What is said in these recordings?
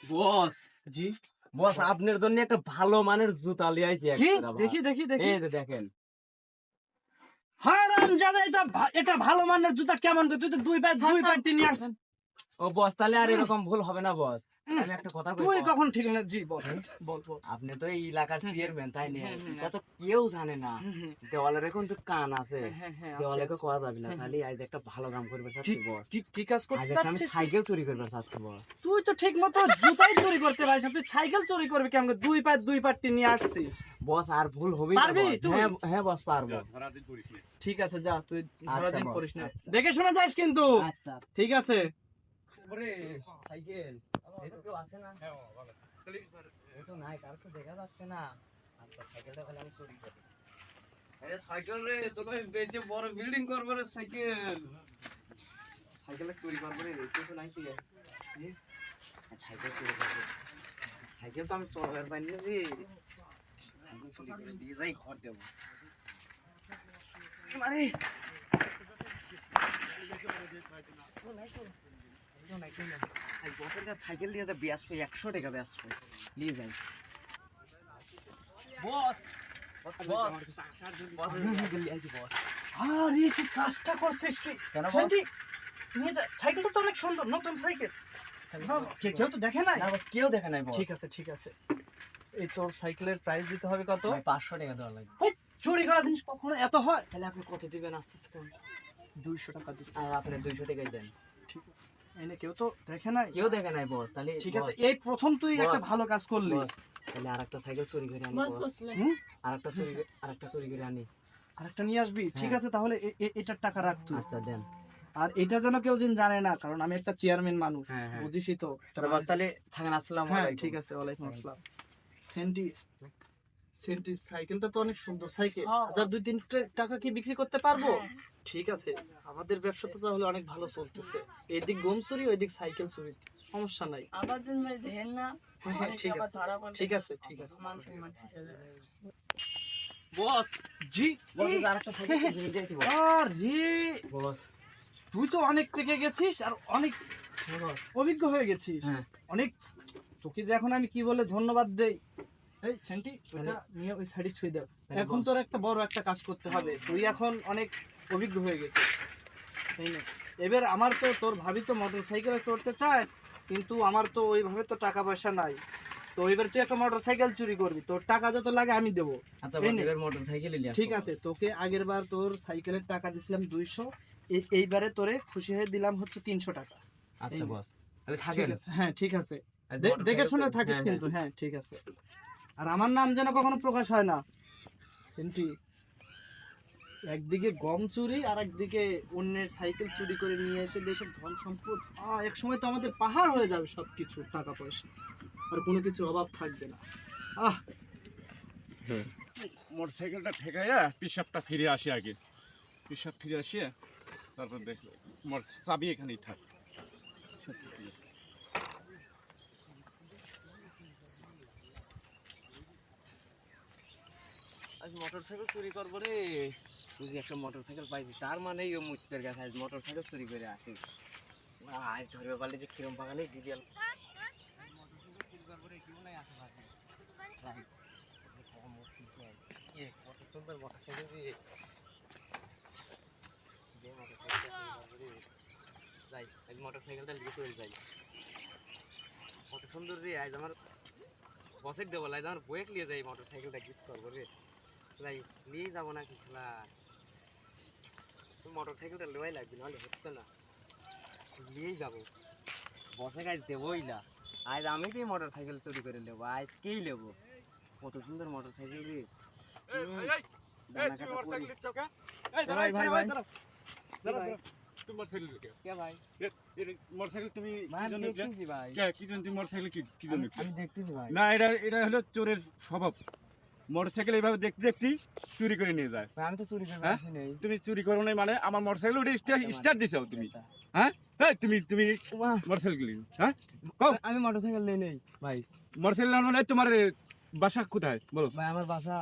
বস, জি বস আপনার জন্য একটা ভালো মানের জুতা লিয়ে আইছি কি একটা বাবা। দেখি দেখি দেখি এই যে দেখেন। হারামজাদা, এটা ভালো মানের জুতা কেমন করে? তুই তো দুই পাটি নিয়ে আসছিস। ও বস, তাহলে আর এরকম ভুল হবে না বস। আমি একটা কথা কই তুই বস। কখন ঠিক না? জি বল বল বল। আপনি তো এই এলাকার চেয়ারম্যান তাই না? এটা তো কেউ জানে না। দেওয়ালের কিন্তু কান আছে। দেওয়ালে তো কোয়া যাবে না। তাহলে আজ একটা ভালো কাম করবে চাচ্ছি বস। কি কাজ আজ করতে একটা আমি চাচ্ছিস? সাইকেল চুরি করবে চাচ্ছি বস। তুই তো ঠিক মতো জুতাই চুরি করতে পারিস না, তুই সাইকেল চুরি করবি কেমন করে? দুই পাটি নিয়ে আসছিস। বস আর ভুল হবেই না পারবি বস। তুই? হ্যাঁ হ্ঁ বস, পারবো। ঠিক আছে, যা তুই আচ্ছা দিন বস, করিস না, আচ্ছা। দেখে শোনা যাস কিন্তু। আচ্ছা। ঠিক আছে। ওরে সাইকেল, এই তো কেউ আছে না? এই তো নাই, কার তো দেখা যাচ্ছে না। আচ্ছা, সাইকেলটা তাহলে আমি চুরি করি। আরে সাইকেল রে, তোকে বেচে বড় বিল্ডিং করবে রে সাইকেল। সাইকেলটা চুরি করবো রে, কেউ তো নাই কি? সাইকেল চুরি করবো। সাইকেল তো আমি চলাবার পাইনি রে। সাইকেল চুরি করে দিয়ে যাই, ঘর দেবো। আরে বসের কাছে সাইকেল দিয়ে যা ব্যস্ত, 100 টাকা ব্যস্ত নিয়ে যাই। বস বস বস বস। আরে তুই কাজটা করছিস কি? কেন বস? সেন্টি, নিয়ে যা, সাইকেলটা তো অনেক সুন্দর, নতুন সাইকেল। কেউ তো দেখে নাই। না বস, কেউ দেখে নাই বস। ঠিক আছে ঠিক আছে, এই তোর সাইকেলের প্রাইস দিতে হবে কত? ভাই, 500 টাকা দেওয়া লাগবে। এই, চুরি করা জিনিস কখনো এত হয়? তাহলে আপনি কত দিবেন আস্তে আস্তে কম? 200 টাকা দিতে। আর আপনি 200 টাকাই দেন। ঠিক আছে, এনে কেউ তো দেখে নাই। কেউ দেখে নাই বস। তাহলে ঠিক আছে, বস, এই প্রথম তুই একটা বস, ভালো কাজ করলি। বস, তাহলে আরেকটা সাইকেল চুরি করে আনি বস। হুম? আরেকটা চুরি করে আনি। আরেকটা নিয়ে আসবি? ঠিক আছে, তাহলে এটার টাকা রাখ তুই। আচ্ছা দেন। আর এটা যেন কেউ যেন জানে না, কারণ আমি একটা চেয়ারম্যান মানুষ, হ্যাঁ, হ্যাঁ। বুঝিসই তো। আচ্ছা বস, তাহলে থাকেন। আসসালামু হ্যাঁ আলাইকুম। ঠিক আছে, ওয়ালাইকুম আসসালাম। সেন্টি, সেন্টি সাইকেলটা তো অনেক সুন্দর সাইকেল। 1000-2-3 টাকা কি বিক্রি করতে পারবো? ঠিক আছে, আমাদের ব্যবসা তো তাহলে অনেক ভালো চলতেছে। এদিক গম চুরি, ওইদিক সাইকেল চুরি, সমস্যা নাই। আবার দিন ভাই দেন না। হ্যাঁ, হ্যাঁ, ঠিক আছে ঠিক আছে ঠিক আছে। বস, জি বস, এই যে আরেকটা সাইকেল চুরি করে দিয়েছি বস। আরে বস, তুই তো অনেক পেকে গেছিস আর অনেক হ্যাঁ বস। অভিজ্ঞ হয়ে গেছিস। হ্যাঁ। অনেক, তোকে যে এখন আমি কি বলে ধন্যবাদ দেই। এই সেন্টি, ওটা নিয়ে ওই সাইডে ছুঁয়ে দাও। তাহলে এখন বস। তোর একটা বড় একটা কাজ করতে হবে, তুই এখন অনেক অভিজ্ঞ হয়ে গেছিস। এই নে। এবার আমার তো, তোর ভাবি তো মোটর সাইকেলে চড়তে চায়, কিন্তু আমার তো ওইভাবে তো টাকা পয়সা নাই। তো এবার তুই একটা মোটর সাইকেল চুরি করবি, তোর টাকা যত লাগে আমি দেবো। আচ্ছা এই বস, নে। এবার মোটরসাইকেলই নিয়ে আসবো ঠিক আছে, বস। তোকে আগের বার তোর সাইকেলের টাকা দিছিলাম 200, এইবারে তোরে খুশি হয়ে দিলাম হচ্ছে 300 টাকা। আচ্ছা এই নে। বস, তাহলে ঠিক থাকেন। আছে, হ্যাঁ ঠিক আছে, আর দেখে মোটরসাইকেল শুনে চুরি- থাকিস হ্যাঁ, কিন্তু। হ্যাঁ ঠিক আছে, আর আমার নাম যেন কখনো প্রকাশ হয় না। সেন্টি, একদিকে গম চুরি আর একদিকে অন্যের সাইকেল চুরি করে নিয়ে এসে দেশের ধন সম্পদ, এক সময় তো আমাদের পাহাড় হয়ে যাবে সবকিছু, টাকা পয়সা আর কোনো কিছু অভাব থাকবে না। আহ মোটরসাইকেলটা ঠেকাইয়া পিসাবটা ফিরে আসি আগে। পিসাব ফিরে আসিয়া তারপর দেখলো মোটর চাবি এখানেই থাক। পিসাবটা ফিরে আসি। আজ মোটরসাইকেল চুরি করবো রে। বুঝি একটা মোটরসাইকেল পাইছি, তার মানেই ও মুখের কাছে আজ মোটরসাইকেল চুরি করে আসি। আজ ধরবে পারলে যে কিরম বাগানে দিয়ে গেল। মোটরসাইকেল চুরি করবো রে, কেউ নাই আশেপাশে। যাই, কম উঠতেছে। কত সুন্দর মোটরসাইকেল রে। যে মোটরসাইকেলটা চুরি করবো রে। যাই, আজ মোটরসাইকেলটা লিয়ে চলে যাই। কত সুন্দর রে, আজ আমার বসের দেবো লাই, আমার বয়েক নিয়ে যাই, মোটরসাইকেলটা গিফট করবো রে। তাই নিয়ে যাবো না কি খেলা, মোটর সাইকেলটা লেওয়াই লাগবে, নাহলে হচ্ছে না। নিয়েই যাবো, বসে কাজ দেবোই না। আজ আমি কি মোটর সাইকেল চুরি করে নেবো, আজকেই নেবো। কত সুন্দর মোটর সাইকেল রে। ভাই ভাই ভাই মোটরসাইকেল তুমি ভাই, আমি দেখতেছি ভাই, কি জন্য তুমি মোটরসাইকেল কি জন্য? আমি দেখতেছি ভাই। না, এটা হলো চোরের স্বভাব। মোটরসাইকেল এইভাবে দেখতে দেখতে চুরি করে নিয়ে যায়। ভাই, আমি তো চুরি করে হ্যাঁ? আসি নাই। তুমি চুরি করো নাই মানে আমার মোটরসাইকেল ওটা স্টার্ট দিছো তুমি? হ্যাঁ, এই তুমি বাহ, মোটরসাইকেল, হ্যাঁ কও, আমি মোটর সাইকেল নেই নেই ভাই। মোটরসাইকেল মানে তোমার বাসা কোথায় বলো? ভাই আমার বাসা,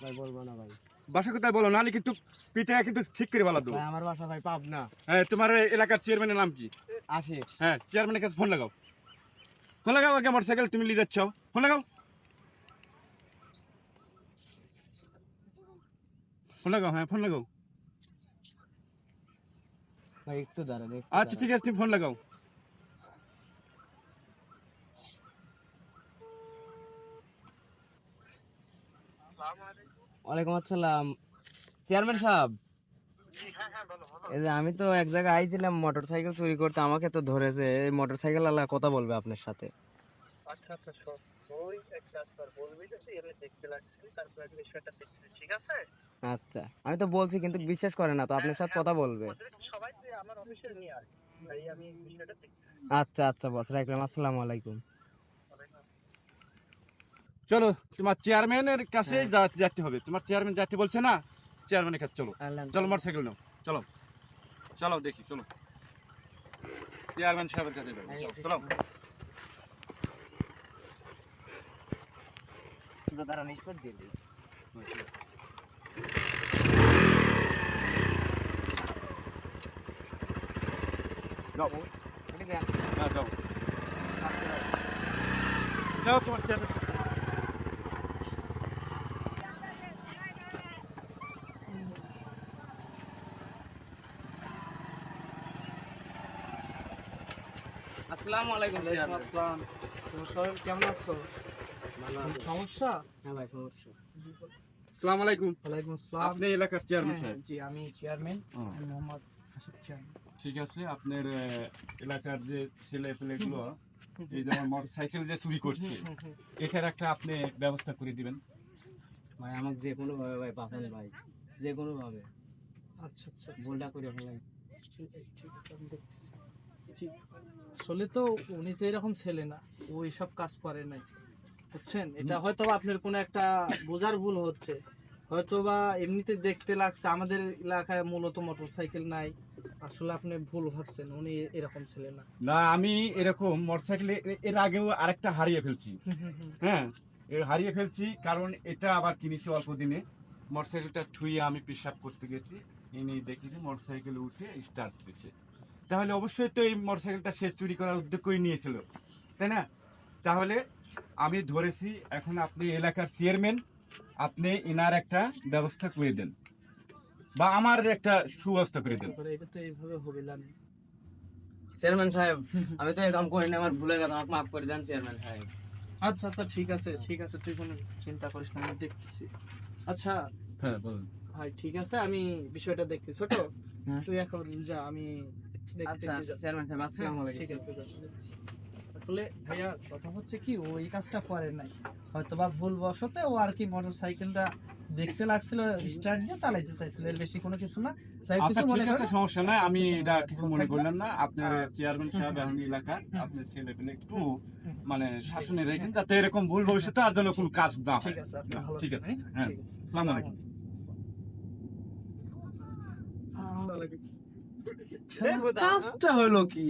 ভাই বলবো না ভাই। বাসা কোথায় বলো, নাহলে কিন্তু পিঠে কিন্তু ঠিক করে বলা দেবো। ভাই আমার বাসা ভাই পাবনা। হ্যাঁ, তোমার এলাকার চেয়ারম্যানের নাম কি? আসে। হ্যাঁ, চেয়ারম্যানের কাছে ফোন লাগাও। ফোন লাগাও, আগে মোটরসাইকেল তুমি নিয়ে যাচ্ছ। ফোন লাগাও। ফোন লাগাও, হ্যাঁ ফোন লাগাও। ভাই একটু দাঁড়ান, একটু আচ্ছা ঠিক আছে, তুমি ফোন লাগাও। ওয়ালাইকুম আসসালাম চেয়ারম্যান সাহেব। এই যে আমি তো এক জায়গায় আইছিলাম মোটরসাইকেল চুরি করতে, আমাকে তো ধরেছে। এই মোটরসাইকেল আলা কথা বলবে আপনার সাথে। আচ্ছা আচ্ছা শোন, তুই এক কাজ কর, বলবি যে তুই এমনি দেখতে লাগছিস, তারপর আগে বিষয়টা দেখছিস, ঠিক আছে? আচ্ছা, আমি তো বলছি কিন্তু বিশ্বাস করে না, তো আপনার সাথে কথা বলবে। ওদের সবাই তুই আমার অফিসে নিয়ে আয়, তাই আমি বিষয়টা দেখছি। আচ্ছা আচ্ছা বস, রাখলাম। আসসালামু আলাইকুম। চলো, তোমার চেয়ারম্যানের কাছে যেতে হবে। তোমার চেয়ারম্যান যেতে বলছে না, চেয়ারম্যানের কাছে চলো। চলো মোটরসাইকেল নাও, চলো চলো দেখি, চলো চেয়ারম্যান সাহেবের কাছে যাবো, চলো। দাঁড়ান, স্পট দিয়ে দিই। যাও, এটা দেন। হ্যাঁ যাও যাও, তোমার চেয়ারম্যান। আসসালামু আলাইকুম চেয়ারম্যান। আসসালাম, তোমার সবাই কেমন আছো? ভালো কোনো আছি। সমস্যা? হ্যাঁ ভাই, সমস্যা। আসসালামু আলাইকুম। ওয়ালাইকুম আসসালাম। আপনি এলাকার চেয়ারম্যান হ্যাঁ, সাহেব? জি আমি চেয়ারম্যান, ও। আমি মোহাম্মদ হাসিব চেয়ারম্যান। ঠিক আছে, আপনার এলাকার যে ছেলে পেলেগুলো এই যেমন মোটরসাইকেল যে চুরি করছে, এটার একটা আপনি ব্যবস্থা করে দিবেন। ভাই আমাকে যে কোনো ভাবে ভাই বাঁচালে ভাই, যে কোনো ভাবে আচ্ছা আচ্ছা ভুলটা করে ফেলাই। ঠিক আছে, ঠিক আছে, আমি দেখতেছি। জি, আসলে তো উনি তো এরকম ছেলে না, ও এসব কাজ করে নাই, বুঝছেন? এটা হয়তো বা আপনার কোনো একটা বোঝার ভুল হচ্ছে, হয়তো বা এমনিতে দেখতে লাগছে। আমাদের এলাকায় মূলত মোটরসাইকেল নাই, আসলে আপনি ভুল ভাবছেন, উনি এরকম ছেলে না। না, আমি এরকম মোটরসাইকেল এর আগেও আরেকটা হারিয়ে ফেলছি। হ্যাঁ, হারিয়ে ফেলছি, কারণ এটা আবার কিনেছি অল্প দিনে। মোটরসাইকেলটা থুয়ে আমি পেশাব করতে গেছি, ইনি দেখি যে মোটরসাইকেলে উঠে স্টার্ট দিয়েছে। তাহলে অবশ্যই তো এই মোটরসাইকেলটা সে চুরি করার উদ্যোগ করে নিয়েছিল, তাই না? তাহলে আমি ধরেছি, এখন আপনি এলাকার চেয়ারম্যান, আপনি ইনার একটা ব্যবস্থা করে দেন, বা আমার একটা সুব্যবস্থা করে দেন। তারপরে এটা তো এইভাবে হবে না। চেয়ারম্যান সাহেব, আমি তো এরকম করিনি, আমার ভুলে গেছে, আমাকে মাফ করে দেন চেয়ারম্যান সাহেব। আচ্ছা আচ্ছা ঠিক আছে, ঠিক আছে, তুই কোনো চিন্তা করিস না, আমি দেখতেছি। আচ্ছা হ্যাঁ বলুন। ভাই, ঠিক আছে, আমি বিষয়টা দেখতেছি। ছোট, হ্যাঁ। তুই এখন যা, আমি আচ্ছা দেখতেছি। যা। চেয়ারম্যান সাহেব, আসসালামু আলাইকুম। ঠিক আছে, যা, দেখছি। আসলে ভাইয়া কথা হচ্ছে কি, ও এই কাজটা করে নাই, হয়তো বা ভুল বশতে ও আর কি মোটর সাইকেলটা দেখতে লাগছিল, স্টার্ট দিয়ে চালাইতে চাইছিল, এর বেশি কোনো কিছু না। যাই আচ্ছা কিছু মনে ঠিক আছে, করে সমস্যা নাই, আমি কিছু এটা মনে কিছু করবেন মনে না। করলেন না। আপনার চেয়ারম্যান সাহেব এখন এলাকার, আপনার ছেলে পেলে একটু মানে শাসনে রেখেন, যাতে এরকম ভুল ভবিষ্যতে আর যেন কোনো কাজ না হয়। ঠিক আছে, আপনি ভালো ঠিক আছে, থাকবেন, হ্যাঁ, ঠিক আছে। আসসালামু আলাইকুম। কাজটা হলো কি,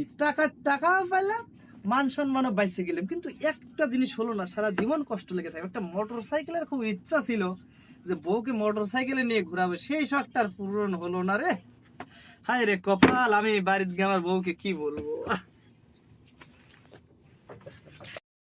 টাকা পাইলাম, মান সম্মানও বাইসে গেলাম, কিন্তু একটা জিনিস হলো না, সারা জীবন কষ্ট লেগে থাকে। একটা মোটর সাইকেলের খুব ইচ্ছা ছিল যে বউকে মোটর সাইকেলে নিয়ে ঘুরাবে, সেই শখটার পূরণ হলো না রে। হায় রে কপাল, আমি বাড়িতে গিয়ে আমার বউকে কি বলবো।